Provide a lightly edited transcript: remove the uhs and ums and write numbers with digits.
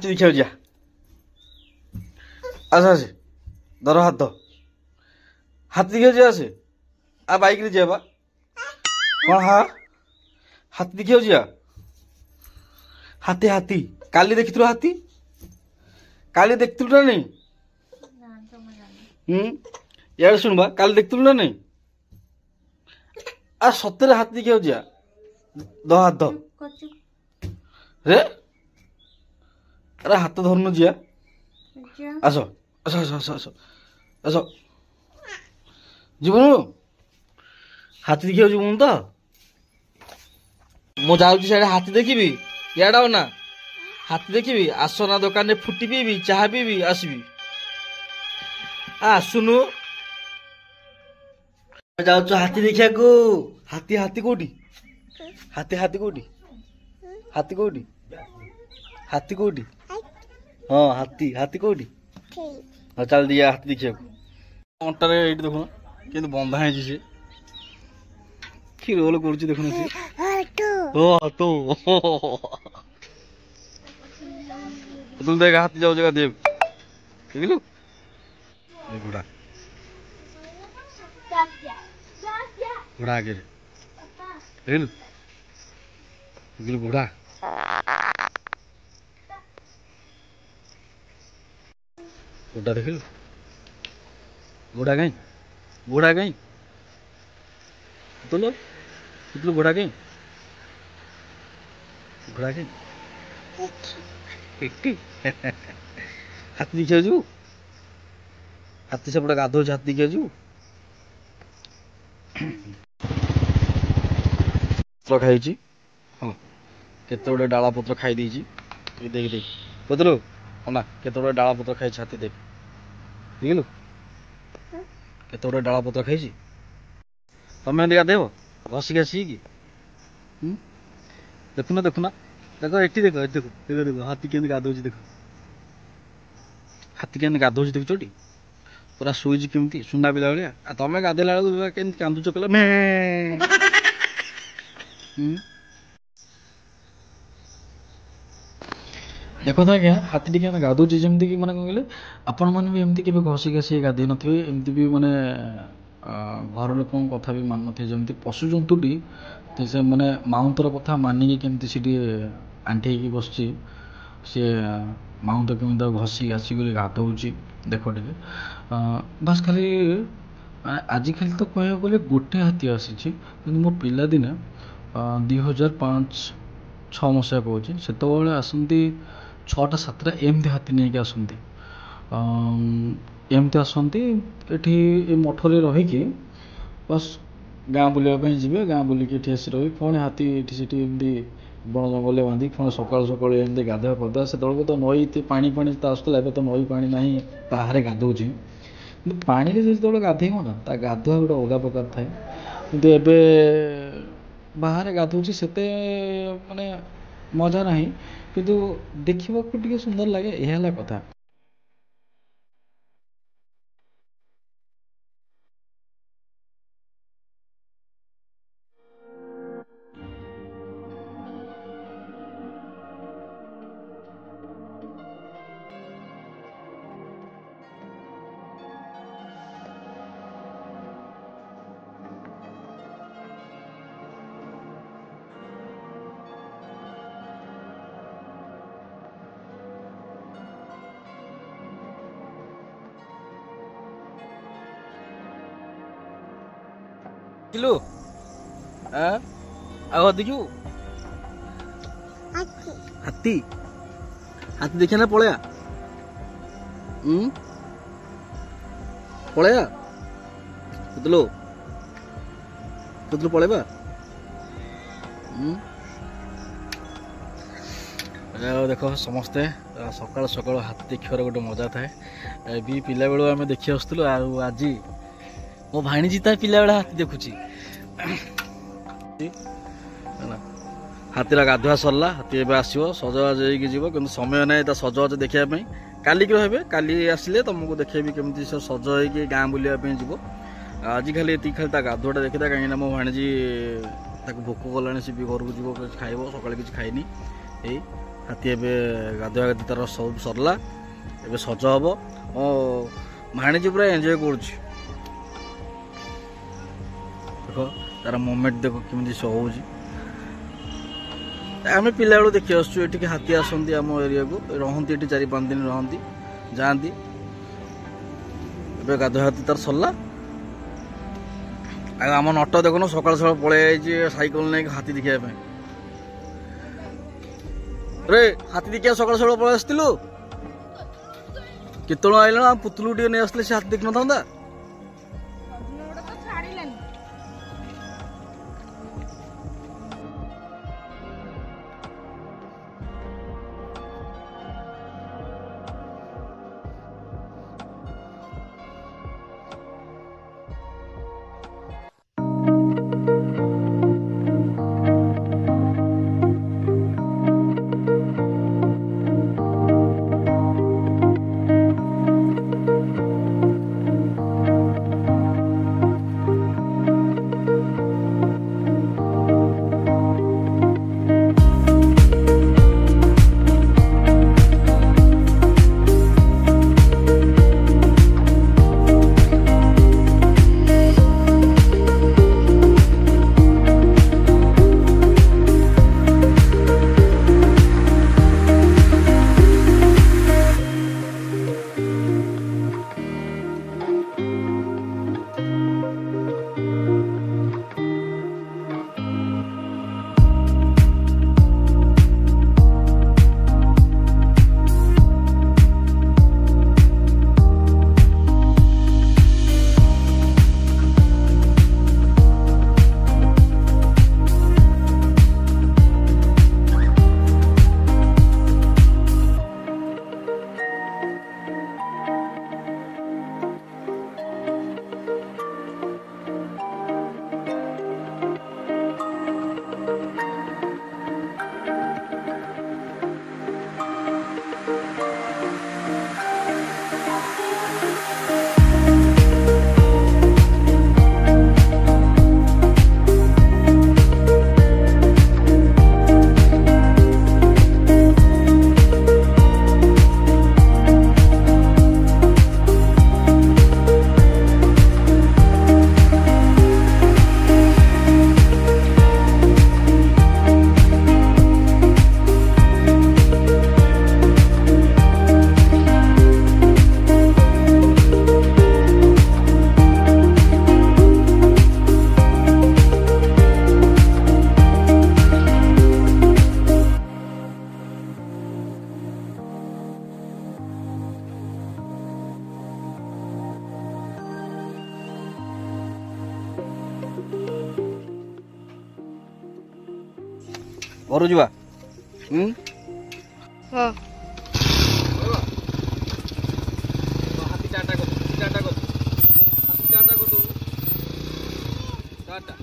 हाथी देखा जा आसे आसे धर हाथ हाथी देखा जा आसे आ बाइक रे जाबा कौन हाँ हाथी देखा जा हाथी हाथी काली देखी हाथी काली देखु ना नहीं यार शुणवा काली देखु ना नहीं आ सतरे हाथी देखा जा द हाथ द रे अरे हाथ धरनु जिया आस आस आस आस आस आस जीवनु हाथी देखियो जीवनु तो मु जाउची साडे हाथी देखिबी याडाओ ना हाथी देखिबी आस ना दुकान रे फुटी पीबी चाहा पीबी आसबी आसुनु जाउछ हाथी देखिया को हाथी हाथी कोठी हाथी हाथी कोठी हाथी कोठी हाथी कोठी हाँ हाथी हाथी कोठी हाँ चल दिया हाथी देखिया अंटार ये देखो कि बंधा है से कि रोल कर देखुन तो तुम देख हाथी जाओ जगह देव देखलु घोड़ा घोड़ा आगे देखलु देखलु घोड़ा घोड़ा देखलु घोड़ा कहीं तो लो कितलु घोड़ा कहीं हाथी देखिया जू हाथी से गाधो हाथी देखिया जू पत्र खाई हाँ केते गोटे डाला पत्र खाई देख देख बुझलु ना केते गोटे डाला पत्र खाई हाथी देख देखलु केते गोटे डाला पत्र खाई तमें गाधेब घसी घासी कि देखुना देखुना देखो एटी देख देखो देखो देखो हाथी के गाधोची देख हाथी के गाधोची देखुटी पूरा शुईज केमती सुना पिला भाया तमें गाधेला बेलू के कांदुच कहला मैं देखो तो आज्ञा हाथी टी गाधोची जमती कि मैंने कौन कहले आपण मैंने भी एमती के घसी घासी गाधे नथिबे एमती भी माने घर लोक कथा भी मान नथिबे जमती पशु जंतुटी से माने माउंतर कथा मानिकी केमती सीटी आंठी बसची सी माउंट केमी घसी घासी कर गाधौची देख टे बास खाली आज खाली तो कह गले गोटे हाथी आसी मो पिला दिने 2005-6 मसीहा कहूँ से आसती 6टा 7टा एमती हाथी नहीं आसती एमती आसती ये मठरे रहीकि बस गाँ बुलापी जी गाँ बुलिकी आसी रही पुणी हाथी ये एमती बण जंगल बांधिक पुणी सका सका एमती गाधुआ पाधुआ से तो नई पानी तो आसूला तो नई पानी ना बाहर गाधौची पानी जो गाधेब ना ता गाधुआ गोटे अलग प्रकार थाए किंतु एबे बाहर गाधौची से माने मजा ना किंतु देखा टे सुंदर लगे यह कथा किलो आग देखू हाथी हाथी देखिए ना पलया पलया कुतलो कुतलो पलैबा देखो समस्ते सकाल सकाल हाथी देखिबार गोटे मजा थाए भी पिला बेलू आम देखी आसुलु आज मो भाणीजी ता पिला बेला हाथी देखुची हाथीर गाधुआ सरला हाथी एवं आसो सजबाज हो कि समय ना सजबाज देखापी काली रहे काली आसिले तुमको देखेबी केमती सज हो गाँ बुलापी जीव आज खाली ये खाली गाधुआटा देखी कहीं मो भाणीजी भोक गला सी भी घर को जीव खाइब सका किसी खाइनी हाथी एबे गाधुआ गाधि तार सब सरला एबे सज हम भाणीजी पूरा एंजॉय करुच्ची देख तार मोमेंट देख केमी शो हो आम पिला बेलू देखी आसु ये हाथी आसती आम एरिया को रहती ये 4-5 दिन रहती जाती ए गाधुआ हाथी तार सरला आम नट देखुन सकाल सकाल पलि साइकेल नहीं हाथी देखा रे हाथी देखिया सकाल सकाल पलि आसलु केत आइल पुतलू टे नहीं आसले से हाथी देख ना घर जा हाथी टाटा कर हाथी टाटा कर हाथी टाटा कर दो टाटा